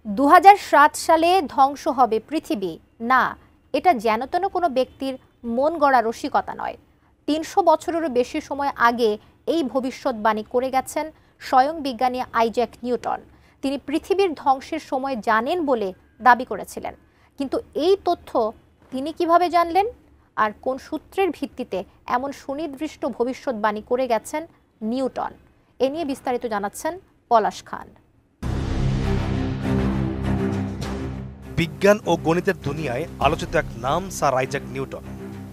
২০০৭ সালে ধ্বংস হবে পৃথিবী, না, এটা যেনতেন কোনো ব্যক্তির মন গড়া রসিকতা নয়। ৩০০ বছরেরও বেশি সময় আগে এই ভবিষ্যৎবাণী করে গেছেন স্বয়ং বিজ্ঞানী আইজ্যাক নিউটন। তিনি পৃথিবীর ধ্বংসের সময় জানেন বলে দাবি করেছিলেন। কিন্তু এই তথ্য তিনি কিভাবে জানলেন, আর কোন সূত্রের ভিত্তিতে এমন সুনির্দিষ্ট ভবিষ্যৎবাণী করে গেছেন নিউটন? এ নিয়ে বিস্তারিত জানাচ্ছেন পলাশ খান। বিজ্ঞান ও গণিতের দুনিয়ায় আলোচিত এক নাম স্যার আইজ্যাক নিউটন।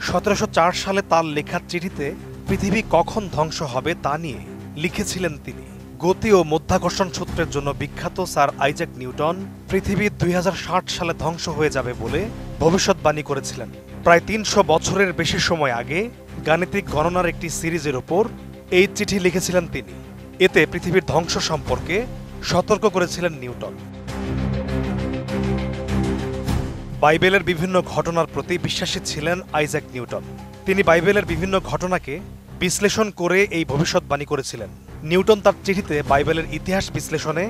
১৭০৪ সালে তার লেখা চিঠিতে পৃথিবী কখন ধ্বংস হবে তা নিয়ে লিখেছিলেন তিনি। গতি ও মাধ্যাকর্ষণ সূত্রের জন্য বিখ্যাত স্যার আইজ্যাক নিউটন পৃথিবী ২০৬০ সালে ধ্বংস হয়ে যাবে বলে ভবিষ্যৎবাণী করেছিলেন। প্রায় ৩০০ বছরের বেশি সময় আগে গাণিতিক গণনার একটি সিরিজের ওপর এই চিঠি লিখেছিলেন তিনি। এতে পৃথিবীর ধ্বংস সম্পর্কে সতর্ক করেছিলেন নিউটন। বাইবেলের বিভিন্ন ঘটনার প্রতি বিশ্বাসী ছিলেন আইজ্যাক নিউটন। তিনি বাইবেলের বিভিন্ন ঘটনাকে বিশ্লেষণ করে এই ভবিষ্যৎবাণী করেছিলেন। নিউটন তার চিঠিতে বাইবেলের ইতিহাস বিশ্লেষণে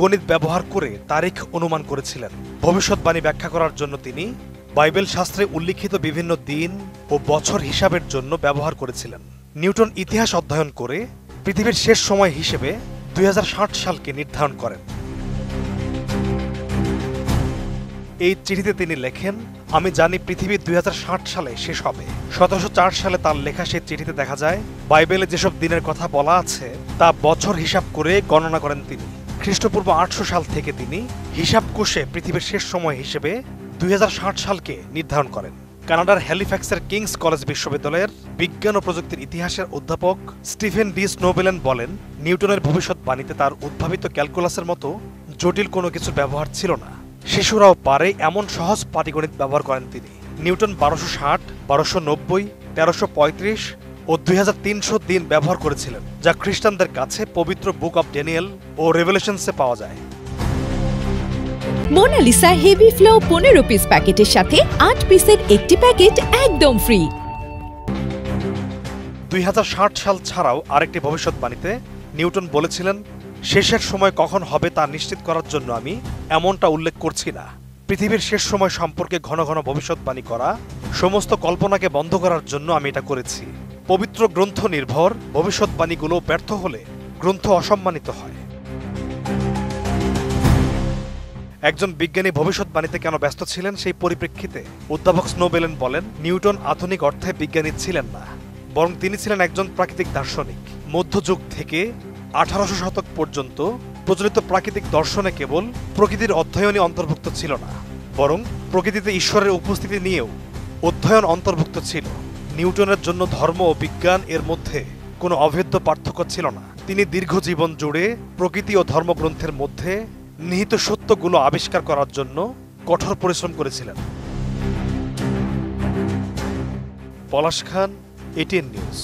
গণিত ব্যবহার করে তারিখ অনুমান করেছিলেন। ভবিষ্যৎবাণী ব্যাখ্যা করার জন্য তিনি বাইবেল শাস্ত্রে উল্লিখিত বিভিন্ন দিন ও বছর হিসাবের জন্য ব্যবহার করেছিলেন। নিউটন ইতিহাস অধ্যয়ন করে পৃথিবীর শেষ সময় হিসেবে ২০৬০ সালকে নির্ধারণ করেন। এই চিঠিতে তিনি লেখেন, আমি জানি পৃথিবী ২০৬০ সালে শেষ হবে। ১৭০৪ সালে তার লেখা সেই চিঠিতে দেখা যায় বাইবেলে যেসব দিনের কথা বলা আছে তা বছর হিসাব করে গণনা করেন তিনি। খ্রিস্টপূর্ব ৮০০ সাল থেকে তিনি হিসাব কষে পৃথিবীর শেষ সময় হিসেবে ২০৬০ সালকে নির্ধারণ করেন। কানাডার হ্যালিফ্যাক্সের কিংস কলেজ বিশ্ববিদ্যালয়ের বিজ্ঞান ও প্রযুক্তির ইতিহাসের অধ্যাপক স্টিফেন ডি স্নোবেলেন বলেন, নিউটনের ভবিষ্যৎবাণীতে তার উদ্ভাবিত ক্যালকুলাসের মতো জটিল কোনো কিছুর ব্যবহার ছিল না। শিশুরাও পারে এমন সহজ পাটিগণিত ব্যবহার করেন তিনি। নিউটন ১২৬০, ১২৯০, ১৩৩৫ ও ২৩০০ দিন ব্যবহার করেছিলেন, যা খ্রিস্টানদের কাছে পবিত্র বুক অব ড্যানিয়েল ও রেভেলেশনসে পাওয়া যায়। মোনালিসা হেভি ফ্লো ১৫ পিস প্যাকেটের সাথে ৮ পিসের একটি প্যাকেট একদম ফ্রি। ২০৬০ সাল ছাড়াও আরেকটি ভবিষ্যৎবাণীতে নিউটন বলেছিলেন, শেষের সময় কখন হবে তা নিশ্চিত করার জন্য আমি এমনটা উল্লেখ করছি না। পৃথিবীর শেষ সময় সম্পর্কে ঘন ঘন ভবিষ্যৎবাণী করা সমস্ত কল্পনাকে বন্ধ করার জন্য আমি এটা করেছি। পবিত্র গ্রন্থ নির্ভর ভবিষ্যৎবাণীগুলো ব্যর্থ হলে গ্রন্থ অসম্মানিত হয়। একজন বিজ্ঞানী ভবিষ্যৎবাণীতে কেন ব্যস্ত ছিলেন সেই পরিপ্রেক্ষিতে অধ্যাপক স্নোবেলেন বলেন, নিউটন আধুনিক অর্থে বিজ্ঞানী ছিলেন না, বরং তিনি ছিলেন একজন প্রাকৃতিক দার্শনিক। মধ্যযুগ থেকে ১৮০০ শতক পর্যন্ত প্রচলিত প্রাকৃতিক দর্শনে কেবল প্রকৃতির অধ্যয়নই অন্তর্ভুক্ত ছিল না, বরং প্রকৃতিতে ঈশ্বরের উপস্থিতি নিয়েও অধ্যয়ন অন্তর্ভুক্ত ছিল। নিউটনের জন্য ধর্ম ও বিজ্ঞান এর মধ্যে কোনো অভেদ্য পার্থক্য ছিল না। তিনি দীর্ঘ জীবন জুড়ে প্রকৃতি ও ধর্মগ্রন্থের মধ্যে নিহিত সত্যগুলো আবিষ্কার করার জন্য কঠোর পরিশ্রম করেছিলেন। পলাশ খান, এটিএন নিউজ।